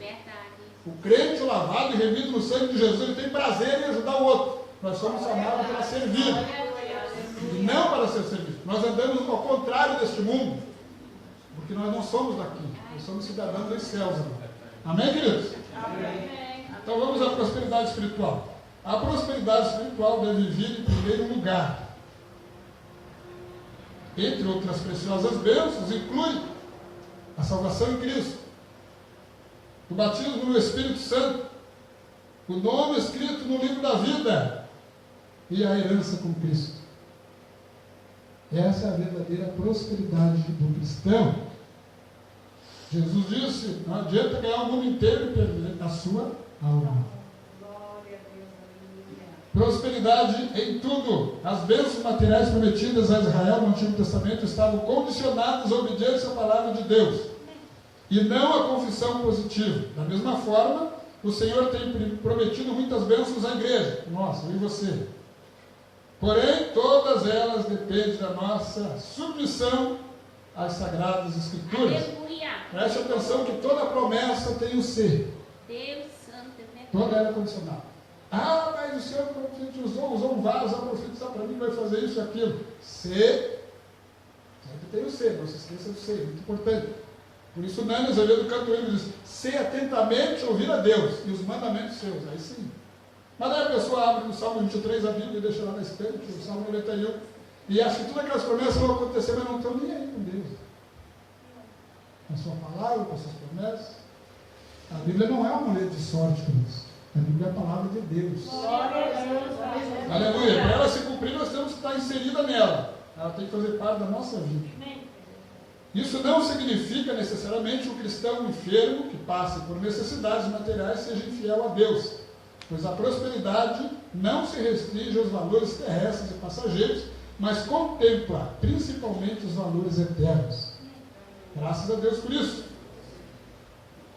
O crente lavado e remido no sangue de Jesus, ele tem prazer em ajudar o outro. Nós somos chamados para servir e não para ser servido. Nós andamos ao contrário deste mundo, porque nós não somos daqui, nós somos cidadãos dos céus agora. Amém, queridos? Amém. Então vamos à prosperidade espiritual. A prosperidade espiritual deve vir em primeiro lugar. Entre outras preciosas bênçãos, inclui a salvação em Cristo, o batismo no Espírito Santo, o nome escrito no livro da vida e a herança com Cristo. Essa é a verdadeira prosperidade do cristão. Jesus disse: não adianta ganhar o mundo inteiro e perder a sua alma. Prosperidade em tudo. As bênçãos materiais prometidas a Israel no Antigo Testamento estavam condicionadas à obediência à palavra de Deus e não à confissão positiva. Da mesma forma, o Senhor tem prometido muitas bênçãos à igreja, nossa, eu e você. Porém, todas elas dependem da nossa submissão às Sagradas Escrituras. Aleluia. Preste atenção que toda promessa tem um ser. Deus santo, né? Toda ela é condicional. Ah, mas o Senhor usou um vaso, a profetizar para mim, vai fazer isso e aquilo. Ser, sempre tem o ser, não se esqueça do ser, muito importante. Por isso, Nani Azevedo canta o hino e diz: sei atentamente ouvir a Deus e os mandamentos seus. Aí sim. Mas aí a pessoa abre no Salmo 23 a Bíblia e deixa lá na estante, o Salmo 91, e acha que todas aquelas promessas vão acontecer, mas não estão nem aí com Deus. Com a sua palavra, com as suas promessas. A Bíblia não é um amuleto de sorte, queridos. A Bíblia é a palavra de Deus. Aleluia. Para ela se cumprir, nós temos que estar inserida nela. Ela tem que fazer parte da nossa vida. Isso não significa necessariamente um cristão enfermo que passe por necessidades materiais seja infiel a Deus, pois a prosperidade não se restringe aos valores terrestres e passageiros, mas contempla principalmente os valores eternos. Graças a Deus por isso.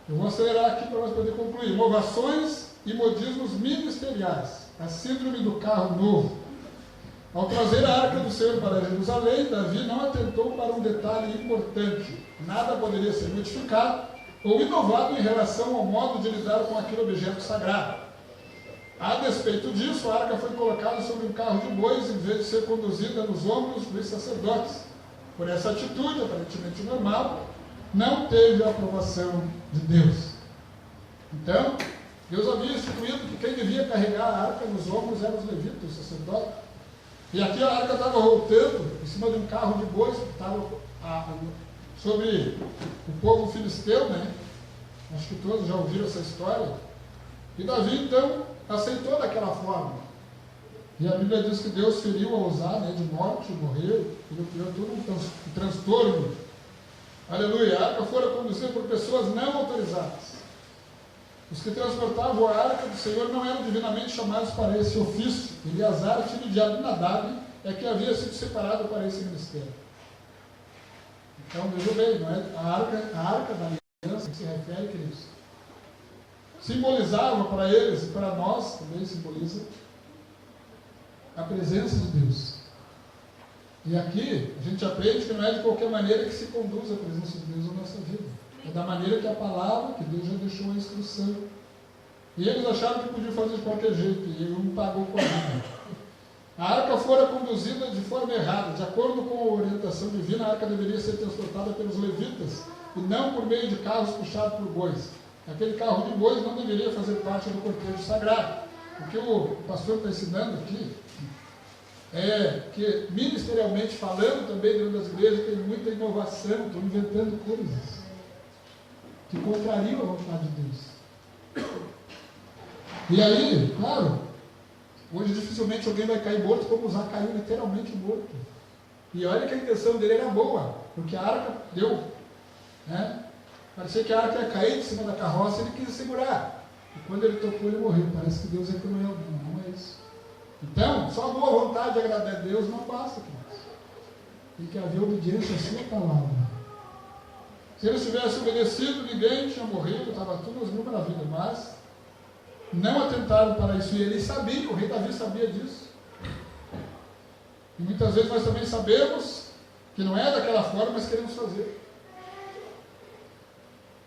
Eu vou acelerar aqui para nós poder concluir. Inovações e modismos ministeriais. A síndrome do carro novo. Ao trazer a arca do Senhor para Jerusalém, Davi não atentou para um detalhe importante. Nada poderia ser modificado ou inovado em relação ao modo de lidar com aquele objeto sagrado. A despeito disso, a arca foi colocada sobre um carro de bois em vez de ser conduzida nos ombros dos sacerdotes. Por essa atitude, aparentemente normal, não teve a aprovação de Deus. Então, Deus havia instituído que quem devia carregar a arca nos ombros eram os levitas, os sacerdotes. E aqui a arca estava voltando em cima de um carro de bois que estava sobre o povo filisteu, né? Acho que todos já ouviram essa história. E Davi, então, aceitou daquela forma. E a Bíblia diz que Deus feriu a usar, né, de morte, morreu, ele criou todo um transtorno. Aleluia. A arca fora conduzida por pessoas não autorizadas. Os que transportavam a arca do Senhor não eram divinamente chamados para esse ofício. Eleazar, filho de Abinadab, é que havia sido separado para esse ministério. Então, veja bem, não é? A arca da aliança que se refere, queridos, simbolizava para eles e para nós, também simboliza, a presença de Deus. E aqui, a gente aprende que não é de qualquer maneira que se conduz a presença de Deus na nossa vida. É da maneira que a palavra, que Deus já deixou a instrução. E eles acharam que podiam fazer de qualquer jeito, e ele não pagou com a vida. A arca fora conduzida de forma errada. De acordo com a orientação divina, a arca deveria ser transportada pelos levitas, e não por meio de carros puxados por bois. Aquele carro de bois não deveria fazer parte do cortejo sagrado. O que o pastor está ensinando aqui é que, ministerialmente falando, também dentro das igrejas, tem muita inovação, estão inventando coisas que contrariam a vontade de Deus. E aí, claro, hoje dificilmente alguém vai cair morto, como Uzá caiu literalmente morto. E olha que a intenção dele era boa, porque a arca deu, né, Parecia que a arca ia cair de cima da carroça e ele quis segurar. E quando ele tocou, ele morreu. Parece que Deus é cruel. Não é isso. Então, só a boa vontade de agradar a Deus não basta, queridos. Tem que haver obediência à sua palavra. Se eles tivessem obedecido, ninguém tinha morrido, estava tudo às mil maravilhas, mas não atentaram para isso. E eles sabiam, o rei Davi sabia disso. E muitas vezes nós também sabemos que não é daquela forma, mas queremos fazer.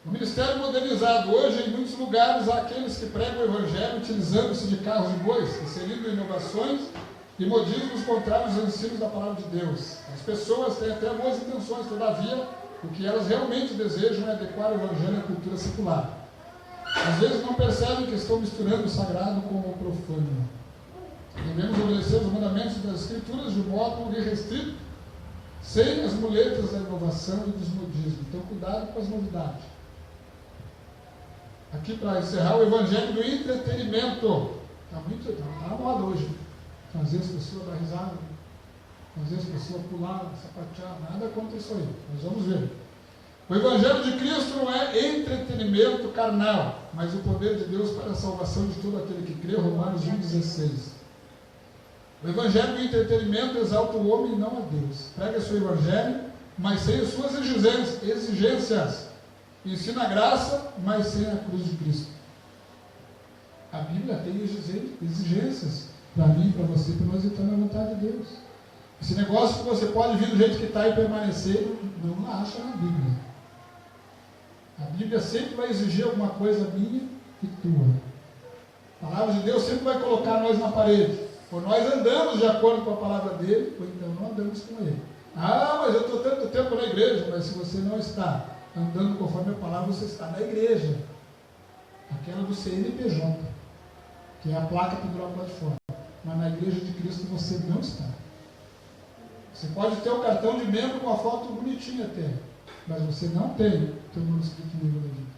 O ministério modernizado hoje, em muitos lugares, há aqueles que pregam o evangelho utilizando-se de carros de bois, inserindo inovações e modismos contrários aos ensinos da palavra de Deus. As pessoas têm até boas intenções, todavia, o que elas realmente desejam é adequar o evangelho à cultura secular. Às vezes não percebem que estão misturando o sagrado com o profano. Devemos obedecer os mandamentos das Escrituras de modo irrestrito, sem as muletas da inovação e dos modismos. Então, cuidado com as novidades. Aqui, para encerrar, o evangelho do entretenimento. Está na moda hoje. Fazer as pessoas dar risada, fazer as pessoas pular, sapatear, nada contra isso aí. Mas vamos ver. O evangelho de Cristo não é entretenimento carnal, mas o poder de Deus para a salvação de todo aquele que crê. Romanos 1,16. O evangelho do entretenimento exalta o homem e não a Deus. Prega seu evangelho, mas sem as suas exigências. Ensina a graça, mas sem a cruz de Cristo. A Bíblia tem exigências para mim, para você, para nós estar na vontade de Deus. Esse negócio que você pode vir do jeito que está e permanecer, não acha na Bíblia. A Bíblia sempre vai exigir alguma coisa minha e tua. A palavra de Deus sempre vai colocar nós na parede. Ou nós andamos de acordo com a palavra dele, ou então não andamos com ele. Ah, mas eu estou tanto tempo na igreja. Mas se você não está andando conforme a palavra, você está na igreja. Aquela do CNPJ, que é a placa pendurada lá de fora. Mas na igreja de Cristo você não está. Você pode ter o cartão de membro com a foto bonitinha até, mas você não tem o teu nome escrito no livro da vida.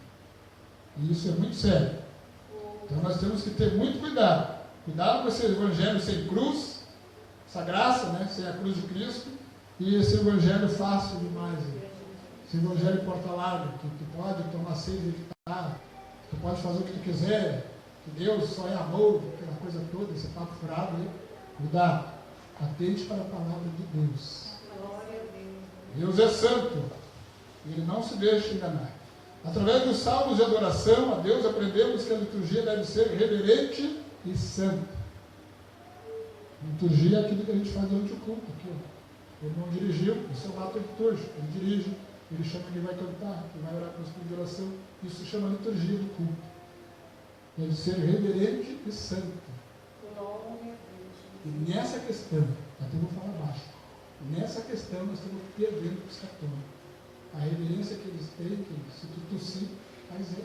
E isso é muito sério. Então nós temos que ter muito cuidado. Cuidado com esse evangelho sem cruz, essa graça, né, sem a cruz de Cristo, e esse evangelho fácil demais. Esse evangelho porta larga, que tu pode tomar ceia que tá, tu pode fazer o que tu quiser, que Deus só é amor, aquela coisa toda, esse papo furado aí. Cuidado, atente para a palavra de Deus. Deus é santo, ele não se deixa enganar. Através dos salmos de adoração a Deus, aprendemos que a liturgia deve ser reverente e santa. Liturgia é aquilo que a gente faz durante o culto. Aqui, ó. O irmão dirigiu, isso é o ato litúrgico. Ele dirige, ele chama quem vai cantar, quem vai orar com o espírito de oração. Isso se chama liturgia do culto. Deve ser reverente e santo. E nessa questão, até vou falar baixo, nessa questão nós estamos perdendo os católicos. A reverência que eles têm, que se tu tossir, faz é.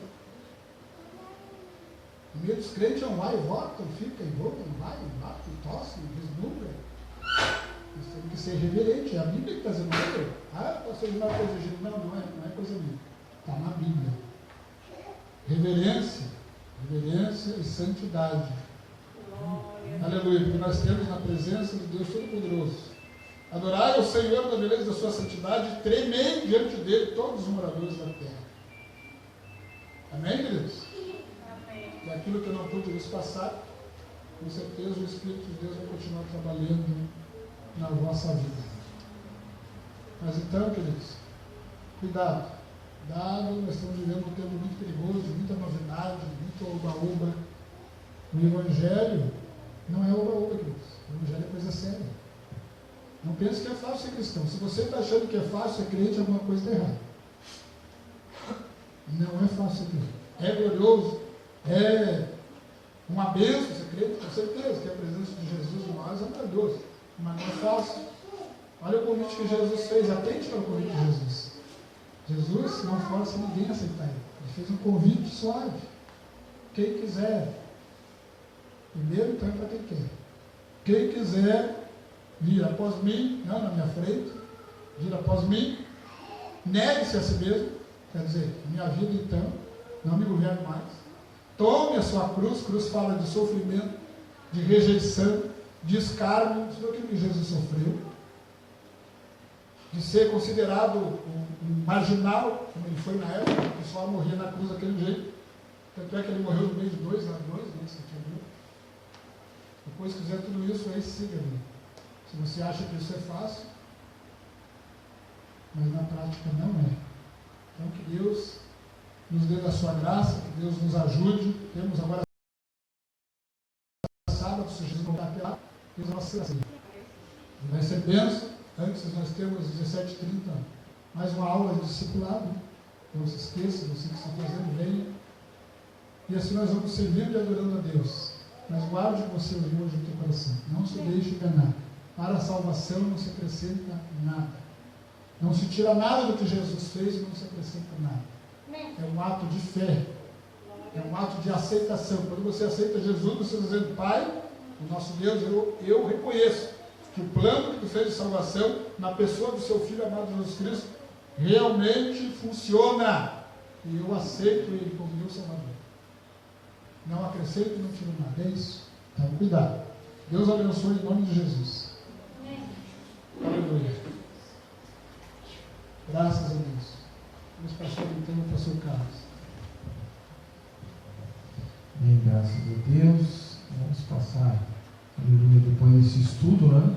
O meio dos crentes é um vai e volta, fica e volta, vai e bate, tosse, deslumbra. Nós temos que ser reverente. É a Bíblia que está dizendo isso. Ah, pastor, não é coisa de gente. Não é coisa minha. Está na Bíblia. Reverência e santidade. Aleluia, porque nós temos na presença de Deus Todo-Poderoso. Adorai ao Senhor da beleza da sua santidade e tremei diante dele todos os moradores da terra. Amém, queridos? Amém. E aquilo que eu não pude vos passar, com certeza o Espírito de Deus vai continuar trabalhando na vossa vida. Mas então, queridos, cuidado. Cuidado, nós estamos vivendo um tempo muito perigoso, muita novidade, muito oba-oba. O Evangelho não é oba-oba, queridos. O Evangelho é coisa séria. Não pense que é fácil ser cristão. Se você está achando que é fácil ser crente, alguma coisa está errada. Não é fácil ser crente. É glorioso, é uma bênção ser crente, com certeza, que a presença de Jesus em nós é maravilhoso. Mas não é fácil. Olha o convite que Jesus fez, atente para o convite de Jesus. Jesus não força ninguém a aceitar ele. Ele fez um convite suave. Quem quiser. Primeiro, então, é para quem quer. Quem quiser vir após mim, não na minha frente, vir após mim, negue-se a si mesmo, quer dizer, minha vida então, não me governe mais. Tome a sua cruz, cruz fala de sofrimento, de rejeição, de escárnio, tudo aquilo que Jesus sofreu. de ser considerado um marginal, como ele foi na época, o pessoal morria na cruz daquele jeito. Tanto é que ele morreu no meio de 2 ladrões, né, você tinha visto? Depois que fizer tudo isso, aí siga-me. Se você acha que isso é fácil, mas na prática não é. Então que Deus nos dê da sua graça, que Deus nos ajude. Temos agora sábado, se Jesus não está até lá, temos uma ceia. Vai ser bênção. Antes nós temos 17h30 mais uma aula de discipulado. Não se esqueça, você que está fazendo, venha. E assim nós vamos servindo e adorando a Deus. Mas guarde você hoje no teu coração. Não se deixe enganar. Para a salvação não se acrescenta nada. Não se tira nada do que Jesus fez e não se acrescenta nada. É um ato de fé. É um ato de aceitação. Quando você aceita Jesus, você está dizendo: Pai, o nosso Deus, eu reconheço que o plano que tu fez de salvação na pessoa do seu Filho amado Jesus Cristo realmente funciona. E eu aceito Ele como meu Salvador. Não acrescento e não tiro nada. É isso. Então, cuidado. Deus abençoe em nome de Jesus. Aleluia. Graças a Deus. Vamos passar então para o pastor Carlos. Bem, graças a Deus. Vamos passar, aleluia, depois desse estudo, né?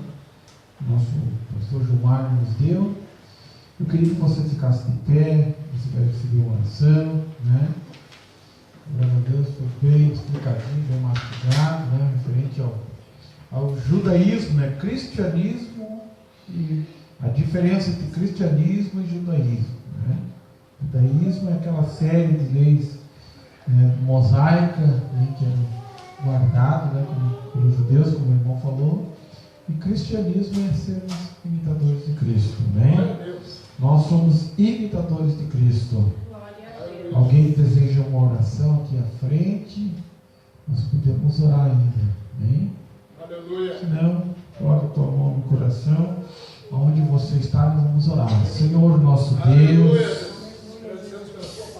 O nosso pastor Gilmar nos deu. Eu queria que você ficasse de pé, você vai receber uma oração, né? Glória a Deus, foi bem explicadinho, bem mastigado, né? Referente ao judaísmo, né? Cristianismo e a diferença entre cristianismo e judaísmo, né? Judaísmo é aquela série de leis, né, mosaica, né, que é guardado, né, pelos judeus, como o irmão falou, e cristianismo é sermos imitadores de Cristo, né? Nós somos imitadores de Cristo. Alguém deseja uma oração aqui à frente? Nós podemos orar ainda, né? Aleluia. Se não, coloca a tua mão no coração. Onde você está, nós vamos orar. Senhor, nosso Deus,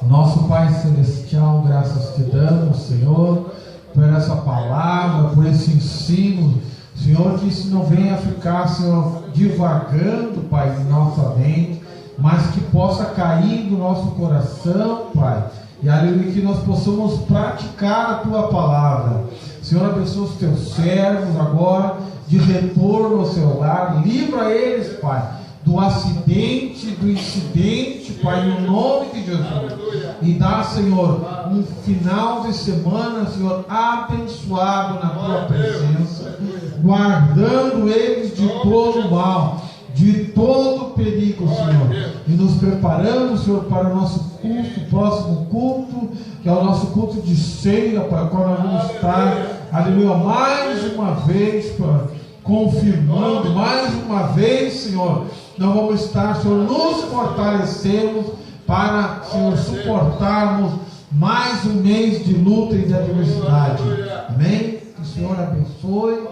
nosso Pai Celestial, graças te damos, Senhor, por essa palavra, por esse ensino, Senhor, que isso não venha ficar, Senhor, divagando, Pai, em nossa mente, mas que possa cair no nosso coração, Pai, e aleluia, que nós possamos praticar a Tua palavra. Senhor, abençoa os Teus servos agora, de retorno ao seu lar, livra eles, Pai, do acidente, do incidente, Pai, no nome de Jesus, e dá, Senhor, um final de semana, Senhor, abençoado na Tua presença, guardando eles de todo mal, de todo perigo, Senhor, e nos preparando, Senhor, para o nosso culto, próximo culto, que é o nosso culto de ceia, para o qual nós vamos estar, aleluia, mais uma vez, Pai, confirmando, mais uma vez, Senhor, nós vamos estar, Senhor, nos fortalecemos para, Senhor, suportarmos mais um mês de luta e de adversidade. Amém? Que o Senhor abençoe,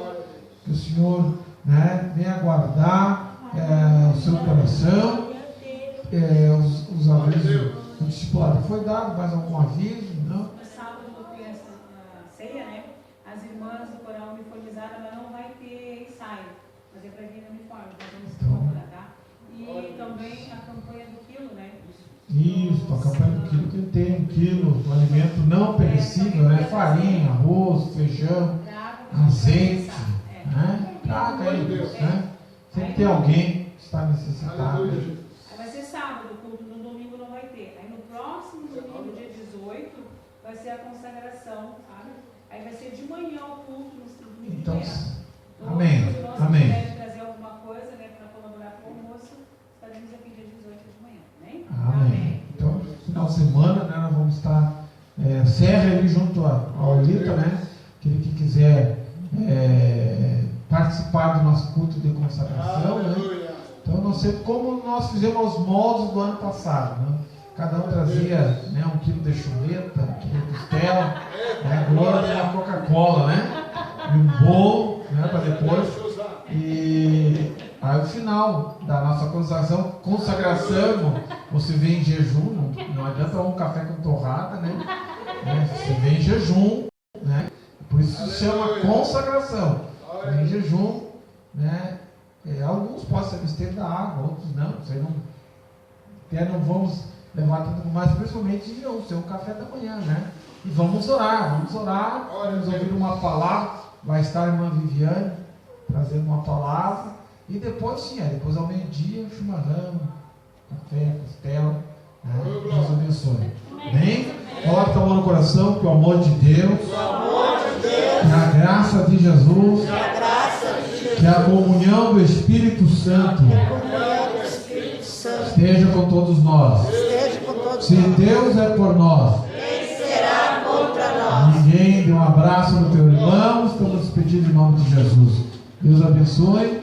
que o Senhor, né, venha guardar o seu coração, os avisos do discipulado. Foi dado mais algum aviso? Não? No sábado tem a ceia, né? As irmãs do coral uniformizada, ela não vai ter ensaio, mas é para vir no uniforme, nós vamos procurar, tá? E também a campanha do quilo, né? Isso, a campanha do quilo, que tem 1 quilo do alimento não perecível, né? Farinha, arroz, feijão, azeite, né? Traga aí, né? Sempre tem alguém que está necessitado. Aí vai ser sábado, culto, no domingo não vai ter. Aí no próximo domingo, dia 18, vai ser a consagração, sabe? Aí vai ser de manhã o culto, no domingo Então, de manhã. amém, Se amém. quiserem trazer alguma coisa, né, para colaborar com o almoço, estaremos aqui dia 18 de manhã, né? Amém. Então, no final de semana, né, nós vamos estar, Serra ali junto ao Olita, né? Aquele que quiser participar do nosso culto de consagração, né? Então, não sei como nós fizemos os moldes do ano passado, né? Cada um trazia, né, 1 quilo de chuleta, 1 quilo de costela, né, agora uma Coca-Cola, né? E um bolo, né, para depois. E aí, o final da nossa consagração, você vem em jejum, não adianta um café com torrada, né? Você vem em jejum, né? Por isso se chama consagração. Vem em jejum, né? Alguns podem se abster da água, outros não. Até não vamos levar tudo mais, principalmente o seu café da manhã, né? E vamos orar. Vamos ouvir uma palavra. Vai estar a irmã Viviane trazendo uma palavra. E depois depois ao meio-dia, chimarrão, café, costela. Né? Deus abençoe. Amém? Coloque a mão no coração, que o amor de Deus, que a graça de Jesus, que a comunhão do Espírito Santo esteja com todos nós. Se Deus é por nós, quem será contra nós? Ninguém. Dê um abraço no teu irmão. Estamos despedindo em nome de Jesus. Deus abençoe.